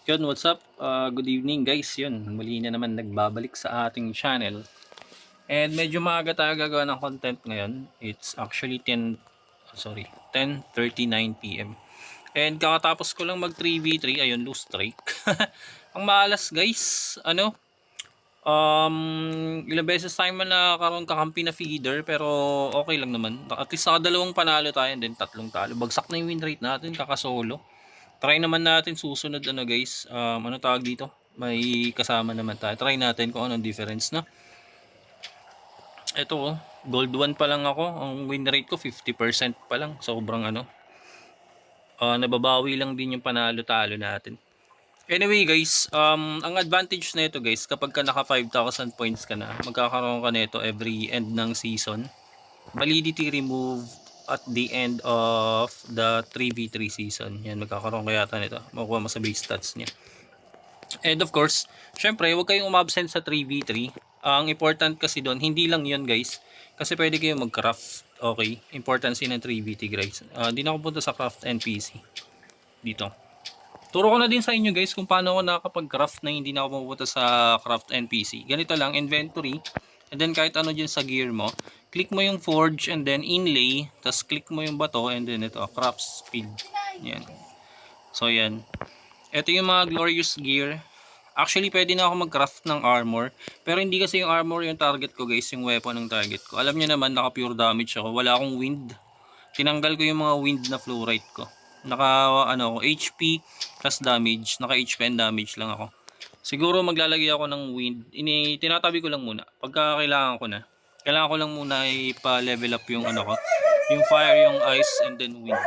Yun, what's up? Good evening guys. Yun, muli na naman nagbabalik sa ating channel. And medyo maaga tayo gagawa ng content ngayon. It's actually 10:39 PM. And kakatapos ko lang mag 3v3, ayun, lose streak. Ang malas guys, ilang beses tayo man nakakaroon kakampi na feeder, pero okay lang naman. At least dalawang panalo tayo and then tatlong talo. Bagsak na yung win rate natin, kakasolo. Try naman natin susunod guys, ano tawag dito, may kasama naman tayo, try natin kung anong difference na. Ito gold 1 pa lang ako, ang win rate ko 50% pa lang, sobrang nababawi lang din yung panalo talo natin. Anyway guys, ang advantage na ito guys, kapag ka naka 5,000 points ka na, magkakaroon ka nito every end ng season, validity remove at the end of the 3v3 season. Yan, magkakaroon kaya yata nito. Makuha mo sa base stats niya. And of course, syempre, huwag kayong umabsent sa 3v3. Ang important kasi doon, hindi lang yun guys. Kasi pwede kayong mag-craft. Okay, importance ng 3v3 guys. Hindi na ako punta sa craft NPC. Dito. Turo ko na din sa inyo guys kung paano ako nakakapag-craft na hindi na ako pupunta sa craft NPC. Ganito lang, inventory. And then kahit ano dyan sa gear mo, click mo yung forge and then inlay, tapos click mo yung bato and then ito, craft speed. Yan. So yan. Ito yung mga glorious gear. Actually pwede na ako mag-craft ng armor, pero hindi kasi yung armor yung target ko guys, yung weapon ng target ko. Alam niyo naman, naka pure damage ako. Wala akong wind. Tinanggal ko yung mga wind na flow rate ko. Naka HP plus damage, naka HP and damage lang ako. Siguro maglalagay ako ng wind. Tinatabi ko lang muna. Pagka kailangan ko na. Kailangan ko lang muna ipa-level up yung yung fire, yung ice, and then wind.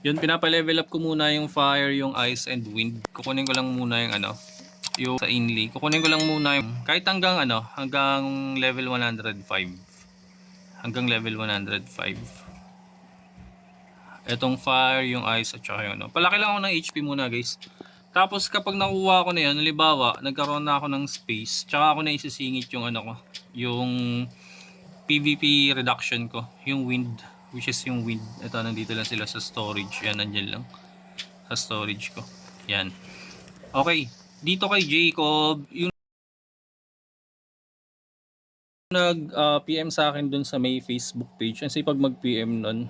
Yun, pinapa-level up ko muna yung fire, yung ice, and wind. Kukunin ko lang muna yung yung sa inlay. Kukunin ko lang muna yung kahit hanggang hanggang level 105. Hanggang level 105. Etong fire, yung ice, at saka yung palaki lang ako ng HP muna guys. Tapos kapag nakuha ko na yun, halimbawa, nagkaroon na ako ng space, tsaka ako na isisingit yung yung PVP reduction ko, yung wind, which is yung wind. Ito, nandito lang sila sa storage. Yan, nandyan lang sa storage ko. Yan. Okay, dito kay Jacob, yung nag-PM sa akin dun sa may Facebook page. Kasi pag mag-PM nun,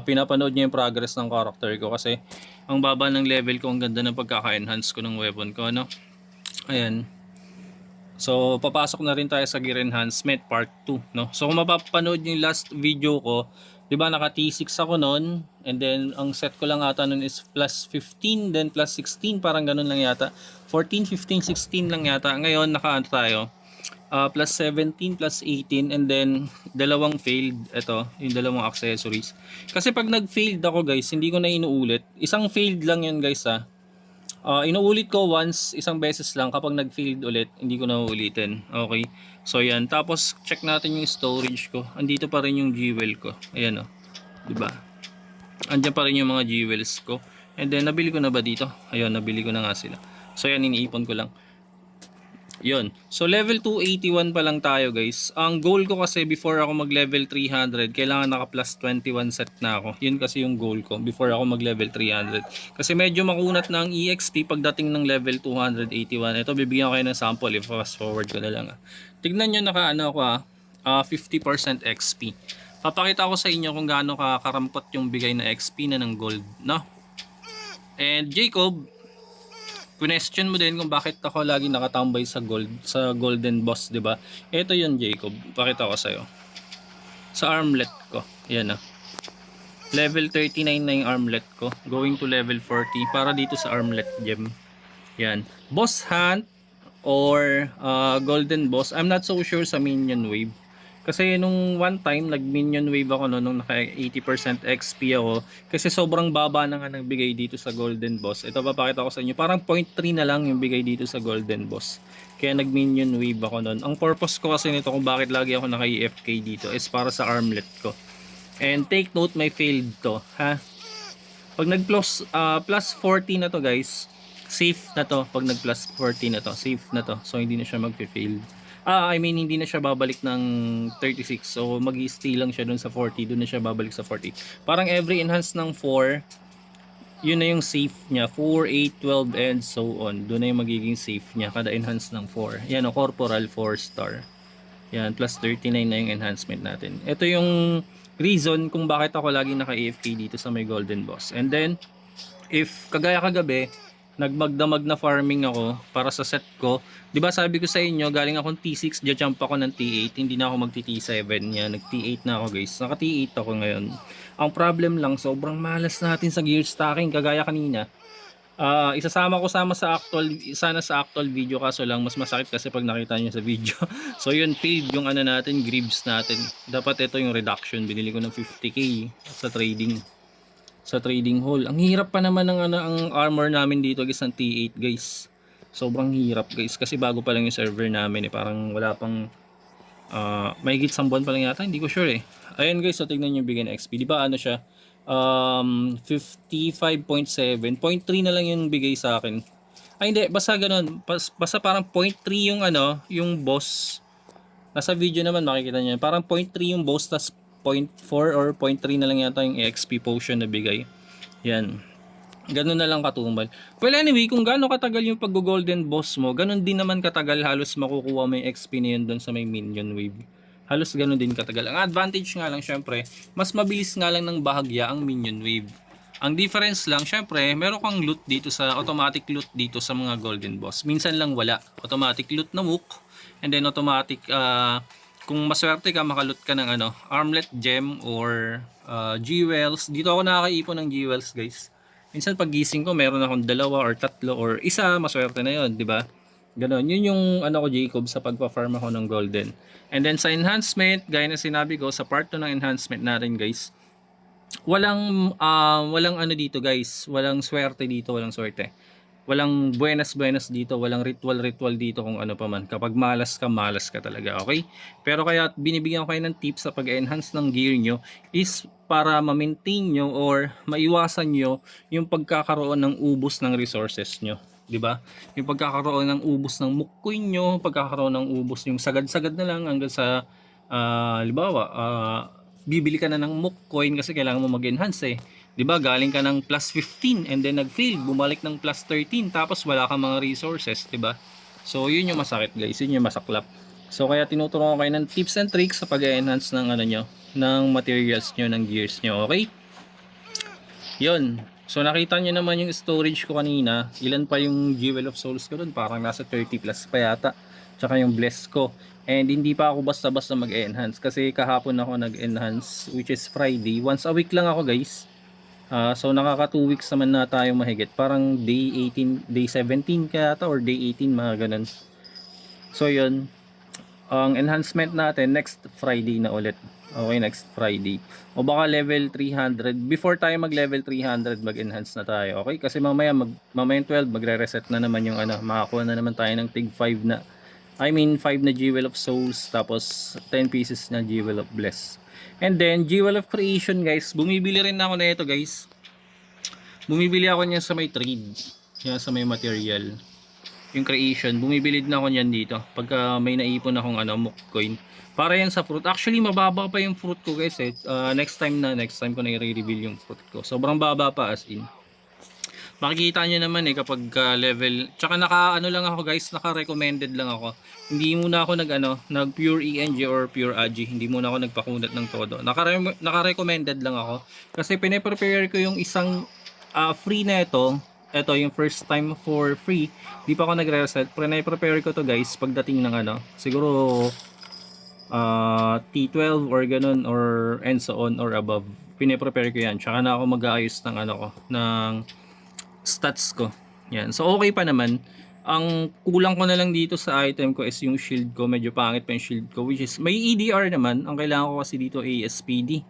pinapanood niya yung progress ng character ko kasi ang baba ng level ko, ang ganda ng pagkaka-enhance ko ng weapon ko, Ayan. So, papasok na rin tayo sa gear enhancement part 2, So, kung mapapanood yung last video ko, 'di ba naka T6 ako noon, and then ang set ko lang ata noon is plus 15, then plus 16, parang ganun lang yata. 14, 15, 16 lang yata. Ngayon naka tayo plus 17, plus 18, and then dalawang failed. Ito, yung dalawang accessories. Kasi pag nag-failed ako guys, hindi ko na inuulit. Isang failed lang yun guys inuulit ko once, isang beses lang. Kapag nag-failed ulit, hindi ko na uulitin. Okay, so yan. Tapos check natin yung storage ko. Andito pa rin yung jewel ko. Ayan diba? Andiyan pa rin yung mga jewels ko. And then nabili ko na ba dito? Ayun, nabili ko na nga sila. So yan, iniipon ko lang. Yun. So level 281 pa lang tayo guys. Ang goal ko kasi before ako mag level 300, kailangan naka plus 21 set na ako. Yun kasi yung goal ko before ako mag level 300. Kasi medyo makunat na ang EXP pagdating ng level 281. Ito, bibigyan ko kayo ng sample. I-fast forward ko na lang. Tignan nyo, naka 50% XP. Papakita ko sa inyo kung gaano karampot yung bigay na XP na ng gold, And Jacob, question mo din kung bakit ako lagi nakatambay sa golden boss, 'di ba? Ito 'yun, Jacob. Pakita ko sa iyo. Sa armlet ko. Ayan Level 39 na yung armlet ko. Going to level 40 para dito sa armlet gem. Yan. Boss hunt or golden boss. I'm not so sure sa minion wave. Kasi nung one time, nag-minion wave ako nung naka 80% XP ako. Kasi sobrang baba na nga ng bigay dito sa Golden Boss. Ito, papakita ko sa inyo. Parang 0.3 na lang yung bigay dito sa Golden Boss. Kaya nag-minion wave ako nun. Ang purpose ko kasi nito kung bakit lagi ako naka EFK dito is para sa armlet ko. And take note, may failed to. Pag nag-plus plus 40 na to guys, safe na to. Pag nag-plus 40 na to, safe na to. So, hindi na siya mag-fail. I mean, hindi na siya babalik ng 36. So, mag-i-stay lang siya dun sa 40. Dun na siya babalik sa 40. Parang every enhance ng 4, yun na yung safe niya, 4, 8, 12 and so on. Doon na yung magiging safe niya kada enhance ng 4. Yan o, corporal 4 star. Yan, plus 39 na yung enhancement natin. Ito yung reason kung bakit ako lagi naka-AFK dito sa may Golden Boss. And then, if kagaya kagabi, nagmagdamag na farming ako para sa set ko. 'Di ba sabi ko sa inyo, galing akong T6, jump ako ng T8, hindi na ako magti-T7. Yan, nag-T8 na ako guys. Naka-T8 ako ngayon. Ang problem lang, sobrang malas natin sa gear stacking kagaya kanina. Isasama ko sa actual, sana sa actual video, kaso lang mas masakit kasi pag nakita niyo sa video. So yun, failed yung ano natin, greaves natin. Dapat ito yung reduction, binili ko ng 50k sa trading hall. Ang hirap pa naman ng ang armor namin dito guys, ng T8 guys. Sobrang hirap guys kasi bago pa lang yung server namin parang wala pang mahigit 1 buwan pa lang yata, hindi ko sure eh. Ayan guys, so tignan niyo bigay ng XP. Di ba ano siya? 55.7, 0.3 na lang yung bigay sa akin. Ay hindi, basta ganun. Basta parang 0.3 yung ano, yung boss. Nasa video naman makikita niyo. Parang 0.3 yung boss, tas 0.4 or 0.3 na lang yata yung XP potion na bigay. Yan. Ganun na lang katumbal. Well anyway, kung gaano katagal yung pag-golden boss mo, ganun din naman katagal halos makukuha mo yung XP na yun doon sa may minion wave. Halos ganun din katagal. Ang advantage nga lang syempre, mas mabilis nga lang ng bahagya ang minion wave. Ang difference lang syempre, meron kang loot dito sa automatic loot dito sa mga golden boss. Minsan lang wala. Automatic loot na mook, and then automatic kung maswerte ka makaloot ka ng ano, armlet gem or jewels. Dito ako nakakaipon ng jewels guys. Minsan pag gising ko meron akong 2 or 3 or isa, maswerte na 'yon, di ba? Ganon. Yun yung ano ko Jacob sa pagpa-farm ako ng golden. And then sa enhancement, gaya na sinabi ko sa part 2 ng enhancement natin guys, walang ano dito guys, walang swerte dito, walang swerte. Walang buenas dito, walang ritual dito kung ano pa man. Kapag malas ka talaga, okay? Pero kaya binibigyan ko kayo ng tips sa pag-enhance ng gear nyo is para ma-maintain nyo or maiwasan nyo yung pagkakaroon ng ubos ng resources nyo. 'Di ba? Yung pagkakaroon ng ubos ng mukkoy nyo, pagkakaroon ng ubos yung sagad-sagad na lang hanggang sa halimbawa, bibili ka na ng mook coin kasi kailangan mo mag-enhance eh. 'Di ba? Galing ka ng plus 15 and then nag-fail, bumalik ng plus 13 tapos wala kang mga resources, 'di ba? So, yun yung masakit, guys. Yun yung masaklap. So, kaya tinuturuan ko kayo ng tips and tricks sa pag-enhance ng ano nyo, ng materials nyo, ng gears nyo, okay? Yun. So, nakita nyo naman yung storage ko kanina. Ilan pa yung Jewel of Souls ko dun? Parang nasa 30 plus pa yata. Tsaka yung Bless ko. And hindi pa ako basta-basta mag-enhance kasi kahapon ako nag-enhance, which is Friday. Once a week lang ako guys. So nakaka 2 weeks naman na tayo mahigit. Parang day 18, day 17 kaya ata or day 18 mga ganun. So yun. Ang enhancement natin next Friday na ulit. Okay, next Friday. O baka level 300. Before tayo mag level 300 mag-enhance na tayo. Okay? Kasi mamayang 12 magre-reset na naman yung ano. Makakuha na naman tayo ng tig 5 na. I mean 5 na Jewel of Souls. Tapos 10 pieces na Jewel of Bless. And then Jewel of Creation guys. Bumibili rin ako na ito guys. Bumibili ako niyan sa may trade. Yan sa may material. Yung creation, bumibili din ako niyan dito pagka may naipon akong ano, mook coin. Para yan sa fruit. Actually, mababa pa yung fruit ko guys eh. Next time ko na i-reveal yung fruit ko. Sobrang baba pa as in. Makikita nyo naman eh kapag level. Tsaka naka ano lang ako guys, naka-recommended lang ako. Hindi muna ako nag pure ENG or pure AGI. Hindi muna ako nagpakunat ng todo. Naka-recommended lang ako. Kasi pine-prepare ko yung isang free na ito. Ito yung first time for free. Di pa ako nagre-reset. Prepare ko to guys pagdating ng ano. Siguro T12 or ganun or and so on or above. Pine-prepare ko yan. Tsaka na ako mag-aayos ng ano ko, ng stats ko. Yan. So okay pa naman. Ang kulang ko na lang dito sa item ko is yung shield ko. Medyo pangit pa yung shield ko, which is may EDR naman. Ang kailangan ko kasi dito ASPD.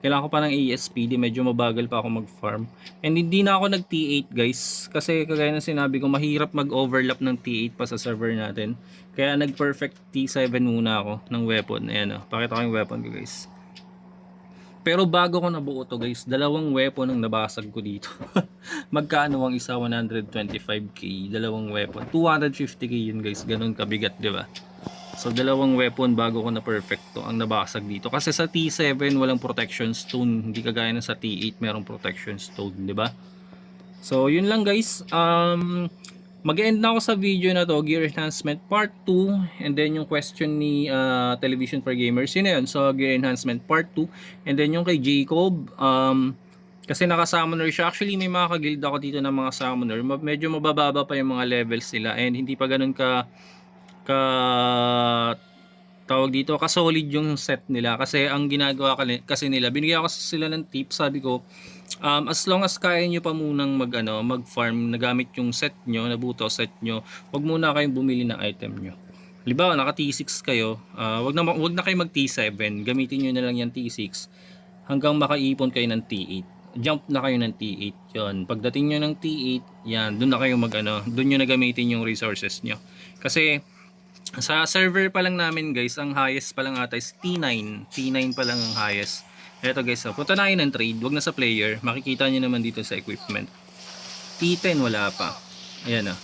Kailangan ko pa ng ASPD, medyo mabagal pa ako mag-farm. And hindi na ako nag T8 guys. Kasi kagaya ng sinabi ko, mahirap mag-overlap ng T8 pa sa server natin. Kaya nag-perfect T7 muna ako ng weapon. Ayan o, pakita ko yung weapon ko guys. Pero bago ko nabuo to guys, 2 weapon ang nabasag ko dito. Magkano ang isa? 125k. 2 weapon. 250k yun guys. Ganun kabigat, di ba? So 2 weapon bago ko na perfecto ang nabasag dito. Kasi sa T7 walang protection stone, hindi kagaya ng sa T8 merong protection stone, di ba? So yun lang guys, mag-end na ako sa video na to, Gear Enhancement Part 2, and then yung question ni Television for Gamers, yun na yun. So Gear Enhancement Part 2, and then yung kay Jacob, kasi naka-summoner siya. Actually may mga ka-guild ako dito ng mga summoner, medyo mabababa pa yung mga levels nila, and hindi pa ganun ka tawag dito, ka-solid yung set nila. Kasi ang ginagawa kasi nila, binigyan ko sila ng tip, sabi ko, as long as kaya nyo pa munang mag-farm na gamit yung set nyo, nabuto set nyo, wag muna kayong bumili ng item nyo. Halimbawa, naka T6 kayo, wag na kayo mag T7, gamitin nyo na lang yung T6 hanggang makaipon kayo ng T8. Jump na kayo ng T8 yon. Pagdating nyo ng T8, yan, doon na kayo doon nyo na gamitin yung resources nyo. Kasi sa server pa lang namin guys, ang highest pa lang ata is T9. T9 pa lang ang highest. Eto guys, punta na kayo ng trade, wag na sa player. Makikita nyo naman dito sa equipment. T10 wala pa. Ayan ah.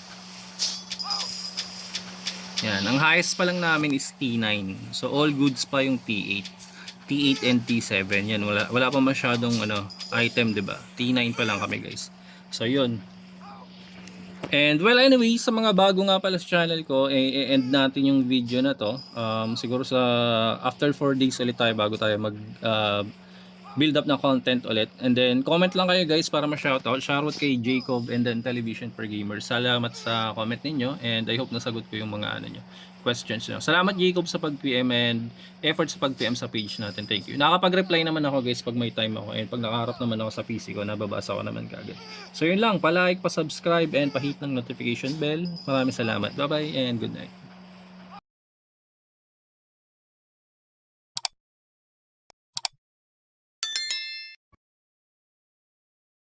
Yan, ang highest pa lang namin is T9. So all goods pa yung T8. T8 and T7. Yan, wala pa masyadong item, 'di ba? T9 pa lang kami guys. So yun. And well, anyway, sa mga bago nga pala sa channel ko, end natin yung video na to. Siguro sa after 4 days ulit tayo bago tayo mag build up ng content ulit. And then comment lang kayo guys para ma-shoutout. Shoutout kay Jacob and then Television for Gamers. Salamat sa comment ninyo, and I hope nasagot ko yung mga questions nyo. Salamat Jacob sa pag-PM and effort sa pag-PM sa page natin. Thank you. Nakapag-reply naman ako guys pag may time ako, and pag nakaharap naman ako sa PC ko, nababasa ko naman kagad. So yun lang, pa-like, pa-subscribe, and pa-hit ng notification bell. Maraming salamat. Bye-bye and good night.